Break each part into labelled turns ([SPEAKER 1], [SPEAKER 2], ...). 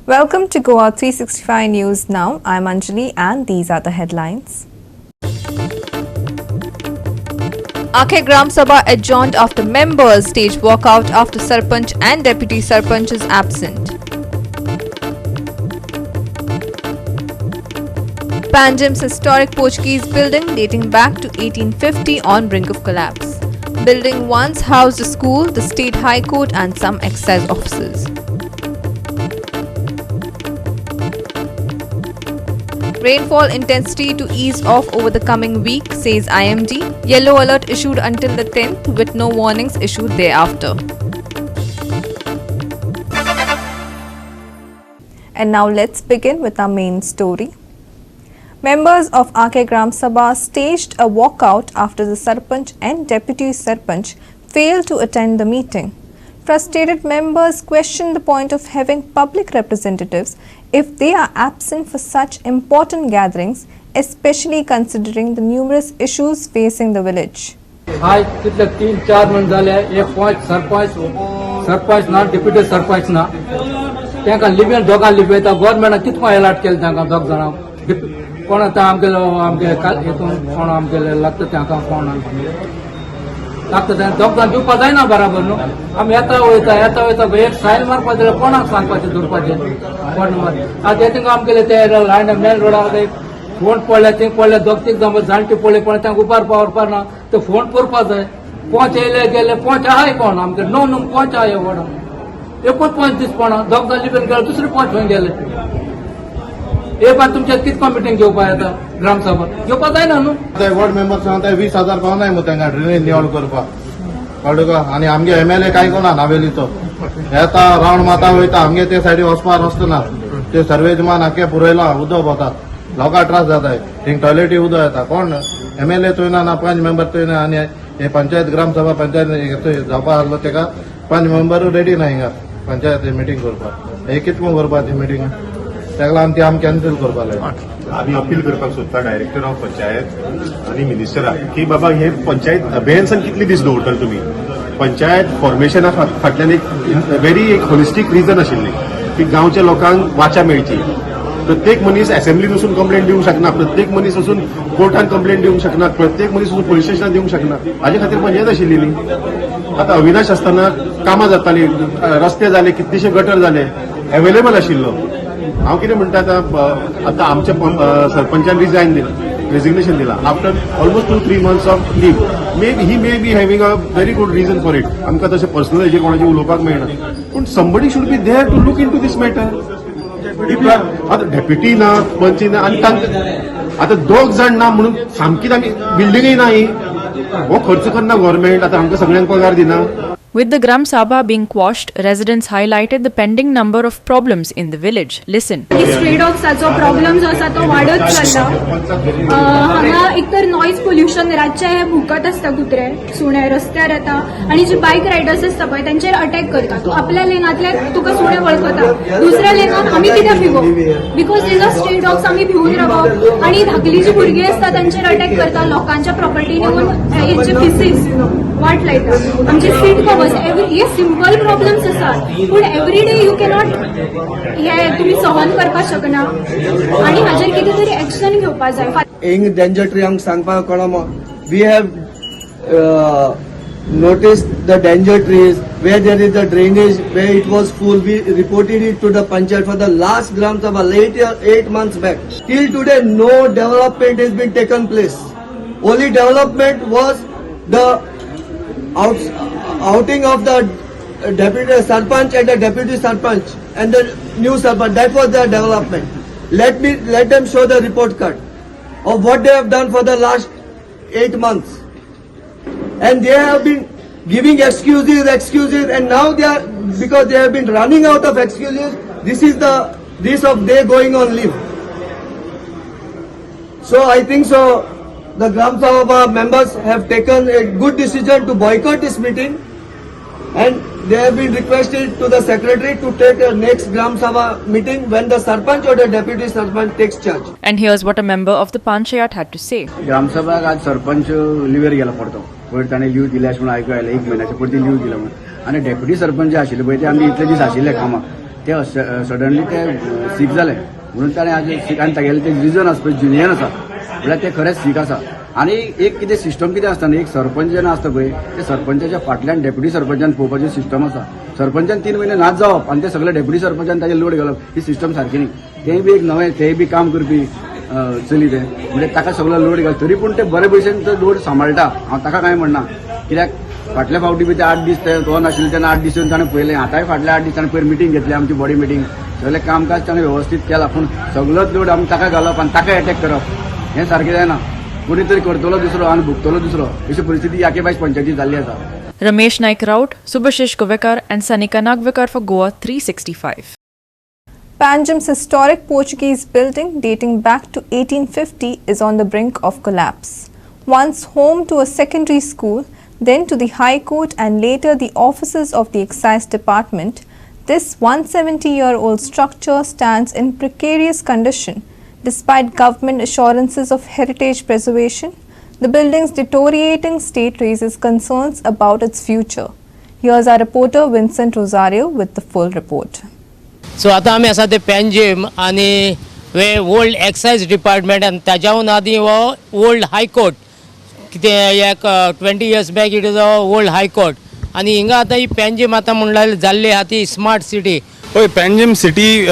[SPEAKER 1] Welcome to Goa 365 News Now. I'm Anjali and these are the headlines. Akhe Gram Sabha adjourned after members stage walkout after Sarpanch and Deputy Sarpanch is absent. Panjim's historic Portuguese building dating back to 1850 on brink of collapse. Building once housed a school, the State High Court and some excise offices. Rainfall intensity to ease off over the coming week, says IMD. Yellow alert issued until the 10th with no warnings issued thereafter. And now let's begin with our main story. Members of Akhe Gram Sabha staged a walkout after the Sarpanch and Deputy Sarpanch failed to attend the meeting. Frustrated members questioned the point of having public representatives if they are absent for such important gatherings, especially considering the numerous issues facing the village.
[SPEAKER 2] आज तिथले 3-4 महिने झाले एक सरपंच ना deputy sarpanch ना त्यांका लिबीन दोगा लिबयता गव्हर्नमेंटान कितको alert केले तांकां दोग जाणां कोण आतां आमगे हेतून कोण आमगे लागता तांकां कोण लागता दोग जाण दिवपा जायना बराबर न्हू आमी येता वयता एक सायल मारपा जाल्यार कोणाक सांगपाचें धरपाचें कोण आतां येतिंग आमगेले ते लायन मेन रोडार फोन पडले थंय पडले दोग तीग जाण जाणटे पडले पण तांकां उबार पावरपा ना ते फोन करपा जाय पोंच येयले गेले पोंच आहाय कोण आमगे णव पोंच आहाय वडा एकूच पोंच दीस पडना दोग जाण लिबीन गेले दुसरे पोंच खंय गेले एक बार तुमच्या कितको मिटींग घेवपा येता ग्रामसभा घेवपा जायना न्हू
[SPEAKER 3] वॉर्ड मेंबर सांगता 20,000 पावनाय मग तांकां ड्रेनेज निवळ करपाक कळ्ळें का आनी आमगे एमएलए कांय कोना नावेली तो येता रावंड माता वयता आमगे ते सायडी वचपाक रस्तो ना ते सर्वेजमान आख्खे पुरयला उदक वतात लोकांक त्रास जाताय थिंग टॉयलेटी उदक येता कोण एमएलए चोयना ना 5 मेंबर चोयना आनी हे पंचायत ग्रामसभा पंचायत जावपा आसलो तेका 5 मेंबर रेडी ना हिंगा पंचायत मिटींग करपाक हे कितको करपाक ती मिटींग ताका लागून ती आमी कॅन्सल करपाक लायला
[SPEAKER 4] आम्ही अपील करपाक सोदता डायरेक्टर ऑफ पंचायत आणि मिनिस्टराक की बाबा हे पंचायत अभेन्सान कितले दीस दवरतले तुमी पंचायत फॉर्मेशना फाटल्यान एक व्हेरी एक होलिस्टीक रिजन आशिल्ली की गांवच्या लोकांक वाचा मेळची प्रत्येक मनीस असेंब्लीत वचून कंप्लेंट दिवंक शकना प्रत्येक मनीस वचून कोर्टान कंप्लेंट दिवंक शकना प्रत्येक मनीस वचून पुलीस स्टेशनात दिवंक शकना हाजे खातीर पंचायत आशिल्ली न्ही आतां अविनाश आसतना कामां जातालीं रस्ते जाले कितलेशे गटर जाले अवेलेबल आशिल्लो हांव कितें म्हणटा आतां आमच्या सरपंचान रेजिग्नेशन दिला after almost 2-3 months of leave he may be having a very good reason for it आमकां तशें पर्सनल हेजेर कोणाचें उलोवपाक मेळना पूण somebody should be there to look in to this matter आतां डेप्युटी ना पंची ना आनी आतां दोग जाण ना म्हणून सामकीच आमी बिल्डिंगय ना ही हो खर्च करना गव्हर्नमेंट आतां आमकां सगळ्यांक पगार दिना.
[SPEAKER 5] With the Gram Sabha being quashed, residents highlighted the pending number of problems in the village. Listen.
[SPEAKER 6] Street डॉग्साचो प्रॉब्लेम जो आसा तो वाडत चल्ला हांगा एकतर नॉयज पोल्युशन रातचे हे भुकत आसता कुत्रे सुणे रस्त्यार येता आनी जे बायक रायडर्स आसता पळय तांचेर अटॅक करता तूं आपल्या लेनांतल्यान तुका सुणे वळखता दुसऱ्या लेनान आमी कित्याक भिवो because these are street dogs आमी भिवून रावप आनी धाकली जी भुरगीं आसता तांचेर अटॅक करता लोकांच्या प्रॉपर्टीन येवन हेंचे फिसीस वाट लायता आमचे सीट कवर्स हे सिंपल प्रॉब्लेम्स आसात पूण एवरी डे यू कॅनॉट हे तुमी सहन करपाक शकना आनी हाजेर कितें तरी एक्शन घेवपाक जाय
[SPEAKER 7] इंग डेंजर ट्री हांव सांगपाक कळना we have noticed the danger trees where there is a drainage where it was full. We reported it to the panchayat for the last Gram Sabha 8 months back. Till today no development has been taken place. Only development was the outing of the deputy sarpanch and the deputy sarpanch and the new sarpanch. That was the development. Let them show the report card of what they have done for the last 8 months. And they have been giving excuses and now they are, because they have been running out of excuses, this of they going on leave. So I think so the Gram Sabha members have taken a good decision to boycott this meeting and they have been requested to the secretary to take a next Gram Sabha meeting when the Sarpanch or the Deputy Sarpanch takes charge.
[SPEAKER 5] And here's what a member of the Panchayat had to say.
[SPEAKER 8] Gram Sabha आज sarpanch liver गेला पडतो पण ताणे leave दिल्याश म्हणून ऐकू आयलें 1 महिन्याच्या परती लीव दिला म्हणून आणि डेप्युटी सरपंच जे आशिल्ले पळय ते आमी इतले दीस आशिल्ले कामाक ते सडनली ते सीक जाले म्हणून ताणें आज सीक आनी तागेलें तें रिजन आसा पळय जुनियर आसा म्हळ्यार ते खरेंच सीक आसा. आनी एक कितें सिस्टम कितें आसता न्ही, एक सरपंच जेन्ना आसता पळय ते सरपंचाच्या फाटल्यान डेप्युटी सरपंचान पळोवपाचें सिस्टम आसा. सरपंचान 3 म्हयने नाच जावप आनी ते सगळे डेप्युटी सरपंचान ताजेर लोड घालप ही सिस्टम सारकी न्ही. तेंय बी एक नवें तेंय बी काम करपी चली ते म्हणजे ताका सगळो लोड घाल तरी पूण ते बरे भशेन तो लोड सांबाळटा. हांव ताका कांय म्हणना कित्याक फाटल्या फावटी बी ते 8 दीस ते तो नाशिल्ले तेन्ना 8 दीस येवन ताणें पळयलें. आतांय फाटल्या 8 दीस ताणें पयर मिटींग घेतली आमची बॉडी मिटींग सगळें कामकाज ताणें वेवस्थीत केलां. पूण सगळोच लोड आमी ताका घालप आनी ताका एटॅक करप हें सारकें जायना. कोणी तरी करतलो दुसरो आनी भुगतलो दुसरो अशी परिस्थिती याकेबाज पंचायतीत जाल्ली आसा.
[SPEAKER 5] Ramesh Naik Raut, Subhashish Kovekar and Sanika Nagvekar for Goa 365.
[SPEAKER 1] Panjim's historic Portuguese building dating back to 1850 is on the brink of collapse. Once home to a secondary school, then to the High Court and later the offices of the Excise Department, this 170-year-old structure stands in precarious condition. Despite government assurances of heritage preservation, the building's deteriorating state raises concerns about its future. Here's our reporter Vincent Rosario with the full report.
[SPEAKER 9] सो आतां आमी आसा ते पॅनजीम आनी वे old excise department आनी ताज्याहून आदी हो old high court कितें एक 20 years back it is old high court आनी हिंगा आतां ही पॅनजीम आतां म्हणल्यार जाल्ली आहा ती smart city.
[SPEAKER 10] Oh, Panjim city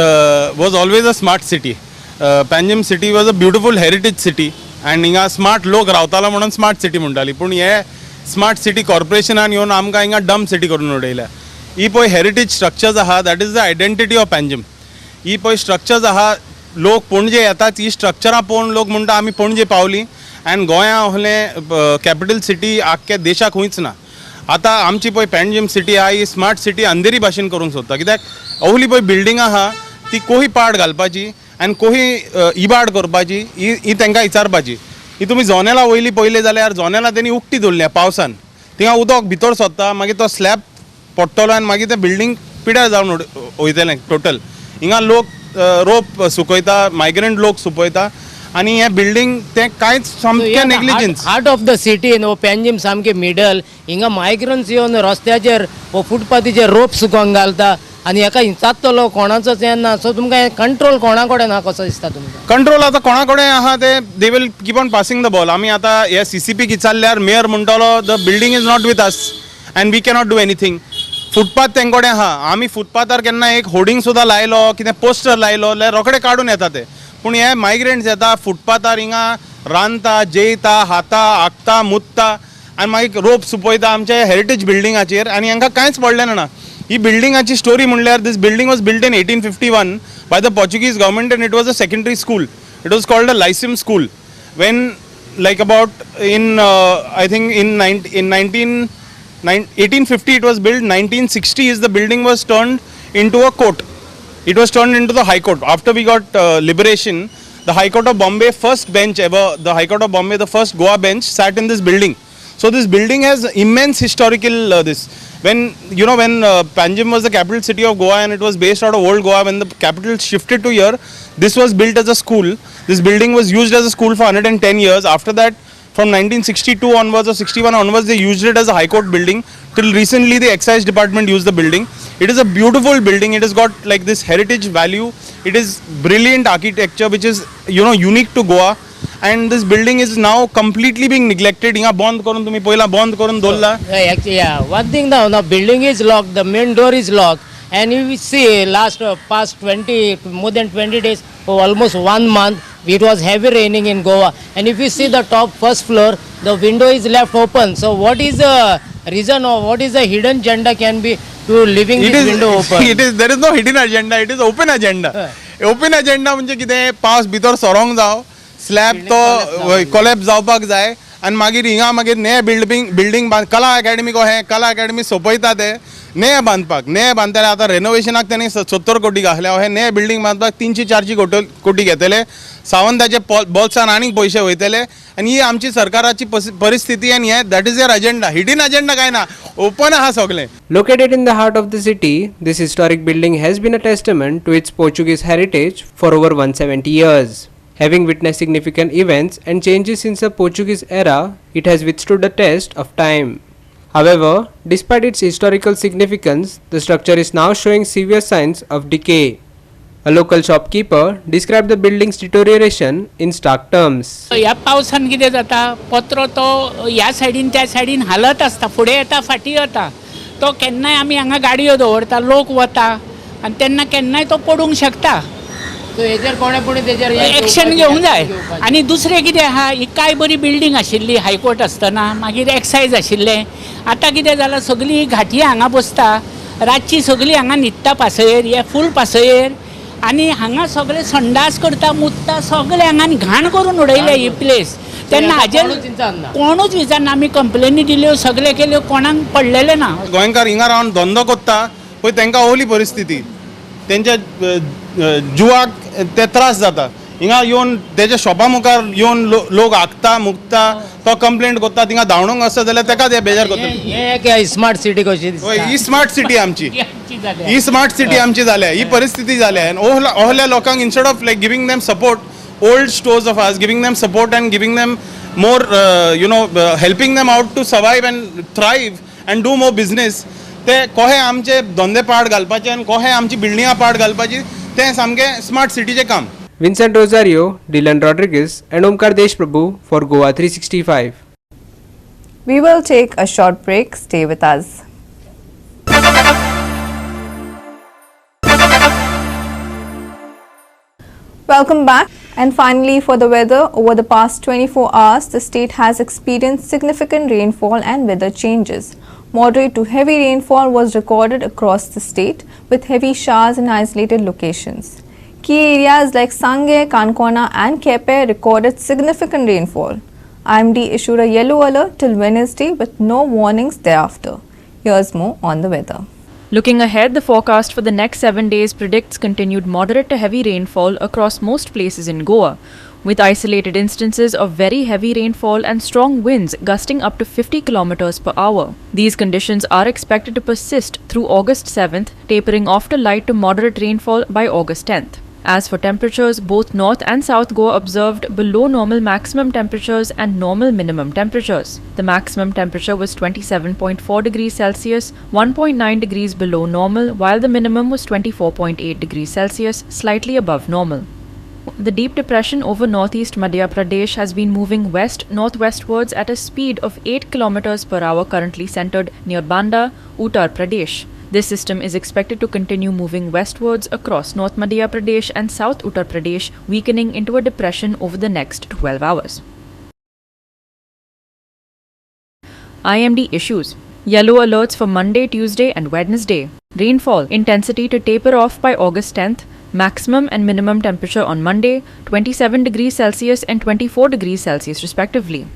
[SPEAKER 10] was always a smart city. Panjim city was a beautiful heritage city and हिंगा smart लोक रावतालो म्हणून smart city म्हणटाली. पूण हे smart city corporationan येवन आमकां हिंगा dumb city करून उडयल्या. ही पळय हेरिटेज स्ट्रक्चर्स आहा that is the identity of Panjim. ही पळय स्ट्रक्चर्स आहा लोक पणजे येतात ही स्ट्रक्चरां पळोवन लोक म्हणटा आमी पणजे पावली आनी गोंया असलें कॅपिटल सिटी आख्ख्या देशाक खंयच ना. आतां आमची पळय पॅनजीम सिटी आहा ही स्मार्ट सिटी अंधेरी भाशेन करूंक सोदता कित्याक अवली पळय बिल्डिंगां आहा ती कोही पाड घालपाची आनी कोही इबाड करपाची ही तांकां विचारपाची. ही तुमी जोनेला वयली पळयली जाल्यार जोनेला तेणी उक्ती दवरल्या पावसान थिंगा उदक भितर सरता मागीर तो स्लॅब पडटलो आनी मागीर तें बिल्डींग पिड्यार जावन वयतलें टोटल. हिंगा लोक रोप सुकयता मायग्रंट लोक सुकयता आनी हें बिल्डींग तें कांयच सामकें negligence.
[SPEAKER 9] Heart of the city नो पॅनजीम सामकें मिडल हिंगा मायग्रंट्स येवन रस्त्याचेर वो फुटपाथीचेर रोप सुकोवंक घालता आनी हेका हिंचातलो कोणाचोच हें ना. सो तुमकां कंट्रोल कोणा कडेन ना कसो दिसता तुमकां?
[SPEAKER 10] कंट्रोल आतां कोणा कडेन आहा ते they will keep on passing the ball. आमी आतां हे CCP विचारल्यार मेयर म्हणटलो the building is not with us and we cannot do anything. Footpath तेंचे कडेन आहा आमी फुटपाथार केन्ना एक होर्डिंग सुद्दां लायलो कितें पोस्टर लायलो जाल्यार रोखडे काडून येता ते. पूण हे मायग्रंट्स येता फुटपाथार हिंगा रांदता जेयता खाता हागता मुतता आनी मागीर रोप सुपयता आमच्या हेरिटेज बिल्डिंगाचेर आनी हांकां कांयच पडलें ना. ही बिल्डिंगाची स्टोरी म्हणल्यार this building was built in 1851 by the Portuguese government and it was a secondary school. It was called a Lyceum school. When like about in I think in 1850 it was built. 1960 is the building was turned into a court. It was turned into the High Court. After we got liberation, the High Court of Bombay first bench ever, the High Court of Bombay, the first Goa bench sat in this building. So this building has immense historical this. When Panjim was the capital city of Goa and it was based out of old Goa, when the capital shifted to here, this was built as a school. This building was used as a school for 110 years. After that, from 1962 onwards or 61 onwards, they used it as a High Court building. Till recently, the Excise Department used the building. It is a beautiful building. It has got like this heritage value. It is brilliant architecture, which is unique to Goa. And this building is now completely being neglected. Inga bond karun tumi poila bond karun dolla.
[SPEAKER 9] Yeah, one thing now building is locked, the main door is locked, and if we see past more than 20 days, for almost 1 month, it was heavy raining in Goa. And if you see the top first floor, the window is left open. So what is the reason or what is the hidden agenda can be to leaving this window open?
[SPEAKER 10] There is no hidden agenda. It is open agenda. Open agenda म्हणजे कितें पावस भितर सोरोंक जाव slab तो collapse जावपाक जाय आनी मागीर हिंगा मागीर नये बिल्डींग कला अकॅडमी कला अकॅडमी सोपयता ते नये बांदताले आतां रेनोवेशनाक तेणी 70 कोटी घातल्या हे नये बिल्डींग बांदपाक 300-400 कोटी घेतले सावंताचे बॉल्सान आनीक पयशे वयतले आनी ही आमची सरकाराची परिस्थिती आनी हे that is your agenda. Hidden agenda काय ना ओपन आहा सगळें.
[SPEAKER 11] Located in the heart of the city, this historic building has been a testament to its Portuguese heritage for over 170 years. Having witnessed significant events and changes since the Portuguese era, it has withstood the test of time. However, despite its historical significance, the structure is now showing severe signs of decay. A local shopkeeper described the building's deterioration in stark terms.
[SPEAKER 9] ह्या पावसान कितें जाता पत्रो तो ह्या सायडीन त्या सायडीन हालत आसता फुडें येता फाटीं येता तो केन्नाय आमी हांगा गाडयो दवरता लोक वता आनी तेन्ना केन्नाय तो पडूंक शकता एक्शन घेवंक जाय आनी दुसरें कितें आहा ही काय बरी बिल्डींग आशिल्ली हायकोर्ट आसतना मागीर एक्सायज आशिल्लें आतां कितें जालां सगळीं घाटी हांगा बसता रातची सगळीं हांगा न्हिदता पासयेर हे फूल पासयेर आनी हांगा सगळे संडास करता मुतता सगळे हांगा घाण करून उडयले ही प्लेस तेन्ना हाजेर कोणूच विचारना आमी कंप्लेनी दिल्यो सगळे केल्यो कोणाक पडलेले ना
[SPEAKER 10] गोंयकार हिंगा रावन धंदो कोत्ता पळय तांकां ओली परिस्थिती तेंच्या जिवाक ते त्रास जाता हिंगा येवन तेच्या शॉपा मुखार येवन लोक हागता मुकता तो कंप्लेंट करता थिंगा धांवणोंक आसता जाल्यार तेका ते बेजार करता
[SPEAKER 9] हे स्मार्ट सिटी कशी
[SPEAKER 10] ही स्मार्ट सिटी आमची ही स्मार्ट सिटी आमची जाल्या ही परिस्थिती जाल्या आनी ohल्या लोकांक instead of like giving them support old stores of us giving them support and giving them more helping them out to survive and thrive and do more business ते कोहे आमचे धंदे पाड घालपाचे आनी कोहे आमची बिल्डिंगां पाड घालपाची तें सामकें स्मार्ट सिटीचें काम.
[SPEAKER 11] Vincent Rosario, Dylan Rodriguez and Omkar Deshprabhu for Goa 365.
[SPEAKER 1] We will take a short break. Stay with us. Welcome back. And finally, for the weather, over the past 24 hours, the state has experienced significant rainfall and weather changes. Moderate to heavy rainfall was recorded across the state, with heavy showers in isolated locations. Key areas like Sangay, Kankona and Kepe recorded significant rainfall. IMD issued a yellow alert till Wednesday with no warnings thereafter. Here's more on the weather.
[SPEAKER 5] Looking ahead, the forecast for the next 7 days predicts continued moderate to heavy rainfall across most places in Goa, with isolated instances of very heavy rainfall and strong winds gusting up to 50 km per hour. These conditions are expected to persist through August 7th, tapering off to light to moderate rainfall by August 10th. As for temperatures, both North and South Goa observed below normal maximum temperatures and normal minimum temperatures. The maximum temperature was 27.4 degrees Celsius, 1.9 degrees below normal, while the minimum was 24.8 degrees Celsius, slightly above normal. The deep depression over northeast Madhya Pradesh has been moving west-northwestwards at a speed of 8 km per hour, currently centered near Banda, Uttar Pradesh. This system is expected to continue moving westwards across North Madhya Pradesh and South Uttar Pradesh, weakening into a depression over the next 12 hours. IMD issues yellow alerts for Monday, Tuesday and Wednesday. Rainfall intensity to taper off by August 10th. Maximum and minimum temperature on Monday, 27 degrees Celsius and 24 degrees Celsius respectively.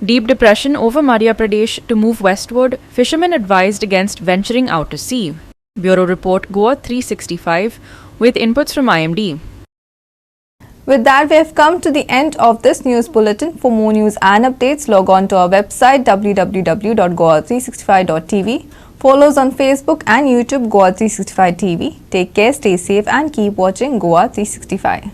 [SPEAKER 5] Deep depression over Madhya Pradesh to move westward. Fishermen advised against venturing out to sea. Bureau Report Goa 365 with inputs from IMD.
[SPEAKER 1] With that, we have come to the end of this news bulletin. For more news and updates, log on to our website www.goa365.tv. Follow us on Facebook and YouTube Goa 365 TV. Take care, stay safe and keep watching Goa 365.